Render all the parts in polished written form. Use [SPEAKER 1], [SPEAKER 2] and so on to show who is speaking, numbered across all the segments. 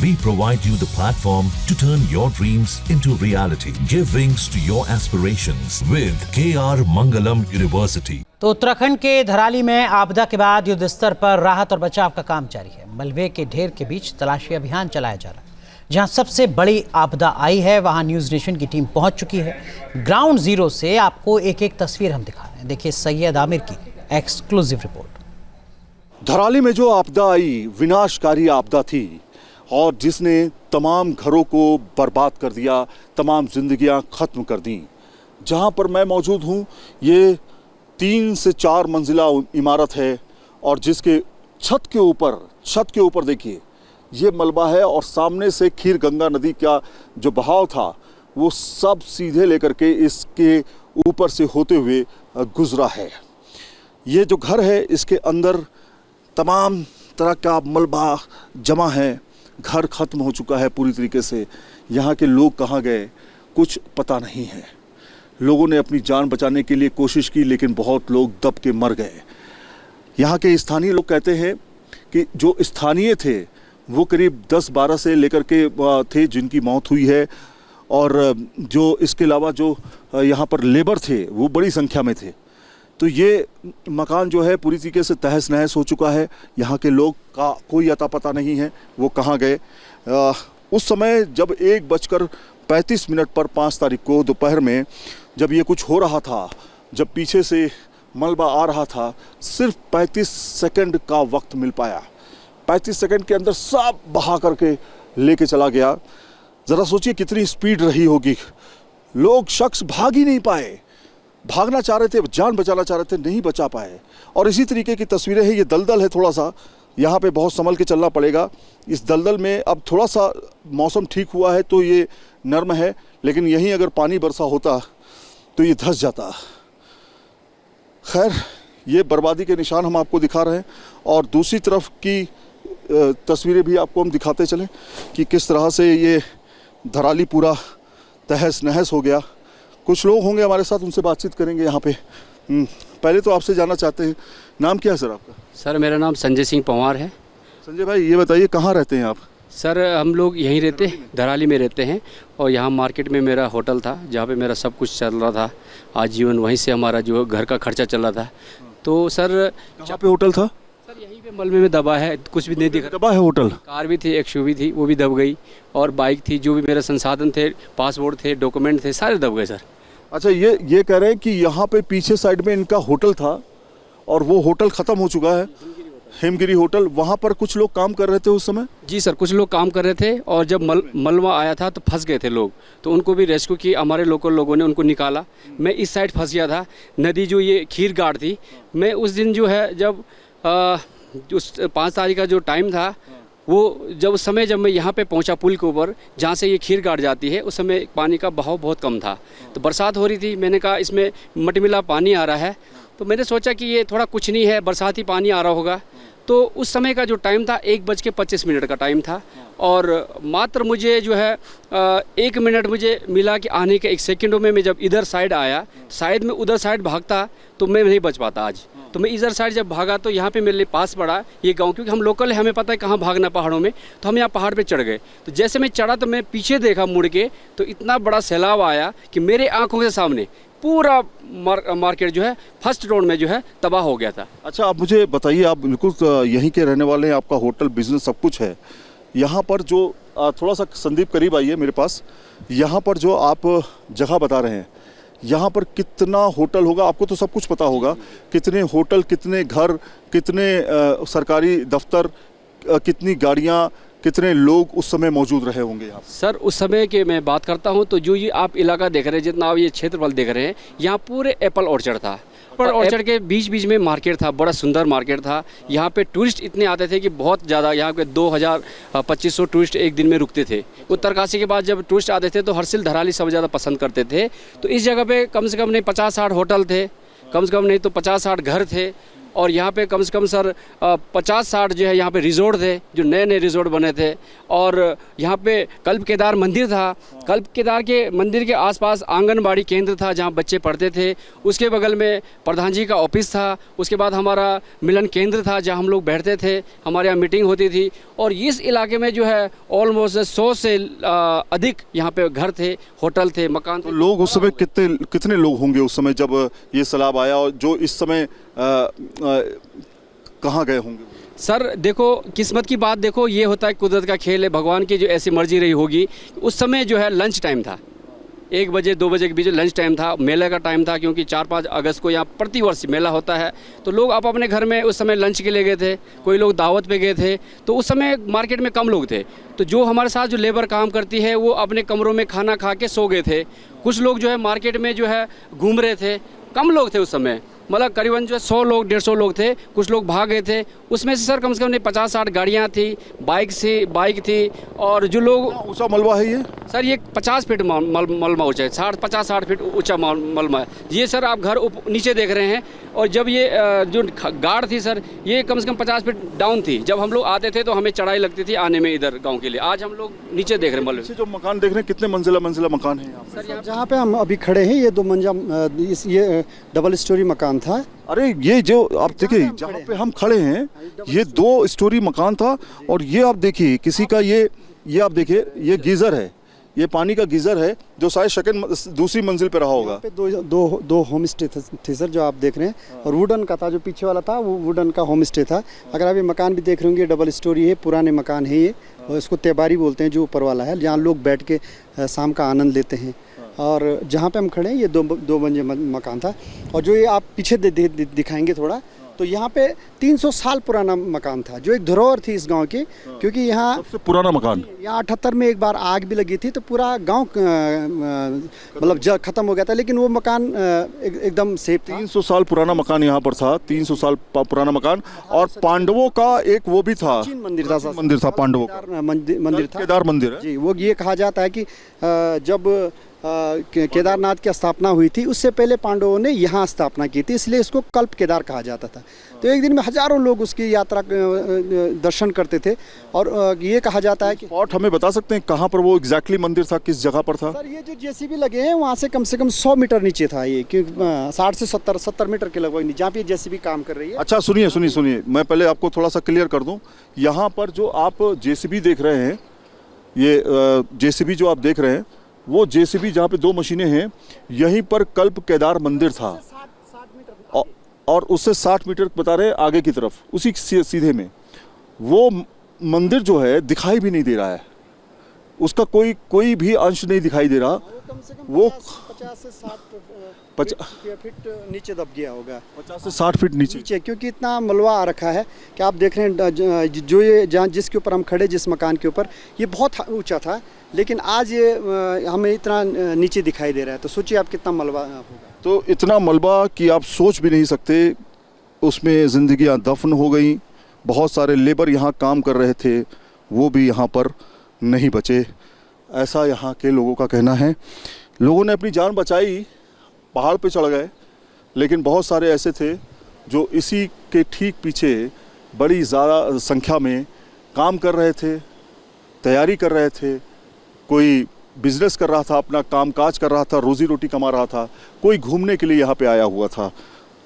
[SPEAKER 1] We provide you the platform to turn your dreams into reality. Give wings to your aspirations with KR Mangalam University.
[SPEAKER 2] तो उत्तराखंड के धराली में आपदा के बाद युद्ध स्तर पर राहत और बचाव का काम जारी है। मलबे के ढेर के बीच तलाशी अभियान चलाया जा रहा है। जहां सबसे बड़ी आपदा आई है वहां न्यूज़ नेशन की टीम पहुंच चुकी है। ग्राउंड जीरो से आपको एक एक तस्वीर हम दिखा रहे हैं। देखिए सैयद आमिर की एक्सक्लूसिव रिपोर्ट।
[SPEAKER 3] धराली में जो आपदा आई विनाशकारी आपदा थी और जिसने तमाम घरों को बर्बाद कर दिया, तमाम जिंदगियां खत्म कर दी। जहां पर मैं मौजूद हूं ये 3 से 4 मंजिला इमारत है और जिसके छत के ऊपर देखिए ये मलबा है और सामने से खीर गंगा नदी का जो बहाव था वो सब सीधे लेकर के इसके ऊपर से होते हुए गुजरा है। ये जो घर है इसके अंदर तमाम तरह का मलबा जमा है। घर खत्म हो चुका है पूरी तरीके से। यहाँ के लोग कहाँ गए कुछ पता नहीं है। लोगों ने अपनी जान बचाने के लिए कोशिश की लेकिन बहुत लोग दब के मर गए। यहाँ के स्थानीय लोग कहते हैं कि जो स्थानीय थे वो करीब 10-12 से लेकर के थे जिनकी मौत हुई है और जो इसके अलावा जो यहाँ पर लेबर थे वो बड़ी संख्या में थे। तो ये मकान जो है पूरी तरीके से तहस नहस हो चुका है। यहाँ के लोग का कोई अता पता नहीं है वो कहाँ गए। उस समय जब 1:35 पर 5 तारीख को दोपहर में जब ये कुछ हो रहा था, जब पीछे से मलबा आ रहा था, सिर्फ 35 सेकंड का वक्त मिल पाया। 35 सेकंड के अंदर सब बहा करके लेके चला गया। ज़रा सोचिए कितनी स्पीड रही होगी। लोग शख्स भाग ही नहीं पाए। भागना चाह रहे थे, जान बचाना चाह रहे थे, नहीं बचा पाए। और इसी तरीके की तस्वीरें हैं। ये दलदल है थोड़ा सा, यहाँ पे बहुत संभल के चलना पड़ेगा। इस दलदल में अब थोड़ा सा मौसम ठीक हुआ है तो ये नर्म है, लेकिन यहीं अगर पानी बरसा होता तो ये धंस जाता। खैर ये बर्बादी के निशान हम आपको दिखा रहे हैं और दूसरी तरफ की तस्वीरें भी आपको हम दिखाते चलें कि किस तरह से ये धराली पूरा तहस नहस हो गया। कुछ लोग होंगे हमारे साथ, उनसे बातचीत करेंगे यहाँ पे। पहले तो आपसे जानना चाहते हैं, नाम क्या है सर आपका?
[SPEAKER 4] सर मेरा नाम संजय सिंह पंवार है।
[SPEAKER 3] संजय भाई ये बताइए कहाँ रहते हैं आप?
[SPEAKER 4] सर हम लोग यहीं रहते हैं, धराली में रहते हैं और यहाँ मार्केट में मेरा होटल था जहाँ पे मेरा सब कुछ चल रहा था। आजीवन वहीं से हमारा जो घर का खर्चा चल रहा था। तो सर
[SPEAKER 3] कहाँ पे होटल था?
[SPEAKER 4] सर यहीं पे मलबे में दबा है, कुछ भी नहीं दिखा।
[SPEAKER 3] दबा है होटल?
[SPEAKER 4] कार भी थी, एक SUV थी, वो भी दब गई और बाइक थी, जो भी मेरे संसाधन थे, पासपोर्ट थे, डॉक्यूमेंट थे, सारे दब गए सर।
[SPEAKER 3] अच्छा ये कह रहे हैं कि यहाँ पे पीछे साइड में इनका होटल था और वो होटल ख़त्म हो चुका है, हिमगिरी होटल। वहाँ पर कुछ लोग काम कर रहे थे उस समय? जी
[SPEAKER 4] सर, कुछ लोग काम कर रहे थे और जब मलबा आया था तो फंस गए थे लोग, तो उनको भी रेस्क्यू की हमारे लोकल लोगों ने, उनको निकाला। मैं इस साइड फंस गया था। नदी जो ये खीर गाड़ थी, मैं उस दिन जो है जब उस 5 तारीख का जो टाइम था वो जब मैं यहाँ पे पहुँचा पुल के ऊपर जहाँ से ये खीर गाड़ जाती है, उस समय पानी का बहाव बहुत कम था। तो बरसात हो रही थी, मैंने कहा इसमें मटमिला पानी आ रहा है, तो मैंने सोचा कि ये थोड़ा कुछ नहीं है, बरसाती पानी आ रहा होगा। तो उस समय का जो टाइम था 1:25 का टाइम था और मात्र मुझे जो है 1 मिनट मुझे मिला कि आने के 1 सेकंडों में मैं जब इधर साइड आया, शायद मैं उधर साइड भागता तो मैं नहीं बच पाता आज। तो मैं इधर साइड जब भागा तो यहाँ पे मेरे लिए पास पड़ा ये गांव, क्योंकि हम लोकल है, हमें पता है कहाँ भागना पहाड़ों में। तो हम यहाँ पहाड़ पे चढ़ गए। तो जैसे मैं चढ़ा तो मैं पीछे देखा मुड़ के, तो इतना बड़ा सैलाब आया कि मेरे आंखों के सामने पूरा मार्केट जो है फर्स्ट रोड में जो है तबाह हो गया था।
[SPEAKER 3] अच्छा आप मुझे बताइए, आप बिल्कुल यहीं के रहने वाले हैं, आपका होटल बिजनेस सब कुछ है। यहाँ पर जो थोड़ा सा संदीप करीब आइए मेरे पास, यहाँ पर जो आप जगह बता रहे हैं यहाँ पर कितना होटल होगा? आपको तो सब कुछ पता होगा, कितने होटल, कितने घर, कितने सरकारी दफ्तर, कितनी गाड़ियाँ, कितने लोग उस समय मौजूद रहे होंगे यहाँ?
[SPEAKER 4] सर उस समय की मैं बात करता हूँ तो जो ये आप इलाका देख रहे हैं, जितना आप ये क्षेत्रफल देख रहे हैं, यहाँ पूरे एप्पल ऑर्चर्ड था। एप्पल ऑर्चर्ड के बीच में मार्केट था, बड़ा सुंदर मार्केट था। यहाँ पे टूरिस्ट इतने आते थे कि बहुत ज़्यादा, यहाँ पे 2000-2500 टूरिस्ट एक दिन में रुकते थे। उत्तरकाशी के बाद जब टूरिस्ट आते थे तो हरसिल धराली सब ज़्यादा पसंद करते थे। तो इस जगह पे कम से कम नहीं 50-60 होटल थे, कम से कम नहीं तो 50-60 घर थे और यहाँ पे कम से कम सर 50-60 जो है यहाँ पे रिजॉर्ट थे, जो नए नए रिजॉर्ट बने थे। और यहाँ पे कल्प केदार मंदिर था। कल्प केदार के मंदिर के आसपास आंगनबाड़ी केंद्र था जहाँ बच्चे पढ़ते थे। उसके बगल में प्रधान जी का ऑफिस था। उसके बाद हमारा मिलन केंद्र था जहाँ हम लोग बैठते थे, हमारे यहाँ मीटिंग होती थी। और इस इलाके में जो है ऑलमोस्ट 100 से अधिक यहाँ पे घर थे, होटल थे, मकान थे।
[SPEAKER 3] तो लोग उस समय कितने लोग होंगे उस समय जब ये सैलाब आया, और जो इस समय कहाँ गए होंगे?
[SPEAKER 4] सर देखो, किस्मत की बात देखो, ये होता है, कुदरत का खेल है, भगवान की जो ऐसी मर्जी रही होगी। उस समय जो है लंच टाइम था, 1 बजे 2 बजे के बीच लंच टाइम था, मेले का टाइम था, क्योंकि 4-5 अगस्त को यहाँ प्रतिवर्ष मेला होता है। तो लोग आप अपने घर में उस समय लंच के लिए गए थे, कोई लोग दावत पे गए थे। तो उस समय मार्केट में कम लोग थे। तो जो हमारे साथ जो लेबर काम करती है वो अपने कमरों में खाना खा के सो गए थे। कुछ लोग जो है मार्केट में जो है घूम रहे थे। कम लोग थे उस समय, मतलब करीबन जो है 100 लोग 150 लोग थे। कुछ लोग भाग गए थे। उसमें से सर कम से कम 50-60 गाड़ियाँ थी, बाइक थी। और जो लोग,
[SPEAKER 3] ऊंचा मलबा है ये
[SPEAKER 4] सर ये 50 फीट मलबा ऊंचा है, 50-60 फीट ऊंचा मलबा है ये सर। आप घर नीचे देख रहे हैं। और जब ये जो गाड़ थी सर, ये कम से कम 50 फीट डाउन थी। जब हम लोग आते थे तो हमें चढ़ाई लगती थी आने में इधर गाँव के लिए। आज हम लोग नीचे देख रहे हैं मलबे।
[SPEAKER 3] जो मकान देख रहे हैं, कितने मंजिला मकान है यहाँ
[SPEAKER 5] सर? जहाँ पे हम अभी खड़े हैं ये 2 मंजिला, ये डबल स्टोरी मकान था।
[SPEAKER 3] अरे ये जो आप देखिए जहाँ पे हम खड़े हैं, ये 2 स्टोरी मकान था। और ये आप देखिए किसी का ये आप देखिए, ये गीजर है, ये पानी का गीजर है जो शायद दूसरी मंजिल पे रहा होगा।
[SPEAKER 5] पे दो होम स्टे थे सर, जो आप देख रहे हैं। और वुडन का था, जो पीछे वाला था वो वुडन का होम स्टे था। अगर आप ये मकान भी देख रहे होंगे, डबल स्टोरी है, पुराने मकान है ये। और इसको तेबारी बोलते हैं, जो ऊपर वाला है, जहाँ लोग बैठ के शाम का आनंद लेते हैं। और जहाँ पे हम खड़े हैं ये 2 मंजिला मकान था। और जो ये आप पीछे दिखाएंगे थोड़ा, तो यहाँ पे 300 साल पुराना मकान था, जो एक धरोहर थी इस गांव की। क्योंकि यहाँ
[SPEAKER 3] सबसे पुराना मकान,
[SPEAKER 5] यहाँ 78 में एक बार आग भी लगी थी, तो पूरा गांव मतलब खत्म हो गया था। लेकिन वो मकान एकदम सेफ था।
[SPEAKER 3] 300 साल पुराना मकान यहाँ पर था, 300 साल पुराना मकान। और पांडवों का एक वो भी था,
[SPEAKER 5] मंदिर था
[SPEAKER 3] पांडवों का
[SPEAKER 5] मंदिर था,
[SPEAKER 3] केदार मंदिर है
[SPEAKER 5] जी। वो ये कहा जाता है कि जब केदारनाथ की स्थापना हुई थी, उससे पहले पांडवों ने यहाँ स्थापना की थी, इसलिए इसको कल्प केदार कहा जाता था। तो एक दिन में हजारों लोग उसकी यात्रा दर्शन करते थे। और ये कहा जाता है कि
[SPEAKER 3] स्पॉट हमें बता सकते हैं कहाँ पर वो एग्जैक्टली मंदिर था, किस जगह पर था?
[SPEAKER 5] सर ये जो जेसीबी लगे हैं वहाँ से कम 100 मीटर नीचे था ये, कि 60 से 70 मीटर के लगभग, जहाँ पे जेसीबी काम कर रही है।
[SPEAKER 3] अच्छा सुनिए, मैं पहले आपको थोड़ा सा क्लियर कर दूं। यहाँ पर जो आप जेसीबी देख रहे हैं, ये जेसीबी जो आप देख रहे हैं, वो जेसीबी जहाँ पे 2 मशीनें हैं, यहीं पर कल्प केदार मंदिर था। और उससे 60 मीटर बता रहे हैं आगे की तरफ, उसी सीधे में वो मंदिर जो है दिखाई भी नहीं दे रहा है। उसका कोई भी अंश नहीं दिखाई दे रहा। वो
[SPEAKER 5] 50 से 60 फीट नीचे दब गया होगा,
[SPEAKER 3] 50 से 60 फीट नीचे,
[SPEAKER 5] क्योंकि इतना मलबा आ रखा है कि आप देख रहे हैं। जो ये जहाँ जिसके ऊपर हम खड़े, जिस मकान के ऊपर, ये बहुत ऊंचा था, लेकिन आज ये हमें इतना नीचे दिखाई दे रहा है। तो सोचिए आप कितना मलबा होगा।
[SPEAKER 3] तो इतना मलबा कि आप सोच भी नहीं सकते। उसमें जिंदगियां दफन हो गई। बहुत सारे लेबर यहाँ काम कर रहे थे, वो भी यहाँ पर नहीं बचे, ऐसा यहाँ के लोगों का कहना है। लोगों ने अपनी जान बचाई, पहाड़ पे चढ़ गए, लेकिन बहुत सारे ऐसे थे जो इसी के ठीक पीछे बड़ी ज़्यादा संख्या में काम कर रहे थे, तैयारी कर रहे थे। कोई बिजनेस कर रहा था, अपना कामकाज कर रहा था, रोजी रोटी कमा रहा था। कोई घूमने के लिए यहाँ पे आया हुआ था।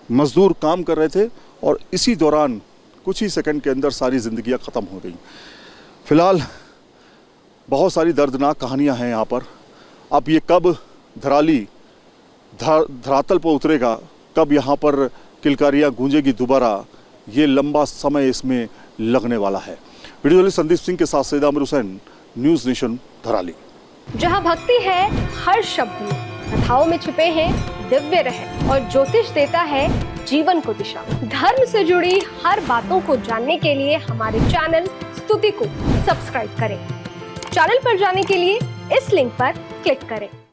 [SPEAKER 3] मजदूर काम कर रहे थे और इसी दौरान कुछ ही सेकंड के अंदर सारी ज़िंदगियाँ ख़त्म हो गई। फ़िलहाल बहुत सारी दर्दनाक कहानियाँ हैं यहाँ पर। अब ये कब धराली धरातल पर उतरेगा, कब यहाँ पर किलकारियाँ गूंजेगी दोबारा, ये लंबा समय इसमें लगने वाला है। वीडियो जर्नलिस्ट संदीप सिंह के साथ सैयद आमिर हुसैन, न्यूज़ नेशन धराली।
[SPEAKER 6] जहाँ भक्ति है हर शब्द में, कथाओं में छुपे हैं दिव्य रहस्य और ज्योतिष देता है जीवन को दिशा। धर्म से जुड़ी हर बातों को जानने के लिए हमारे चैनल स्तुति को सब्सक्राइब करें। चैनल पर जाने के लिए इस लिंक पर क्लिक करें।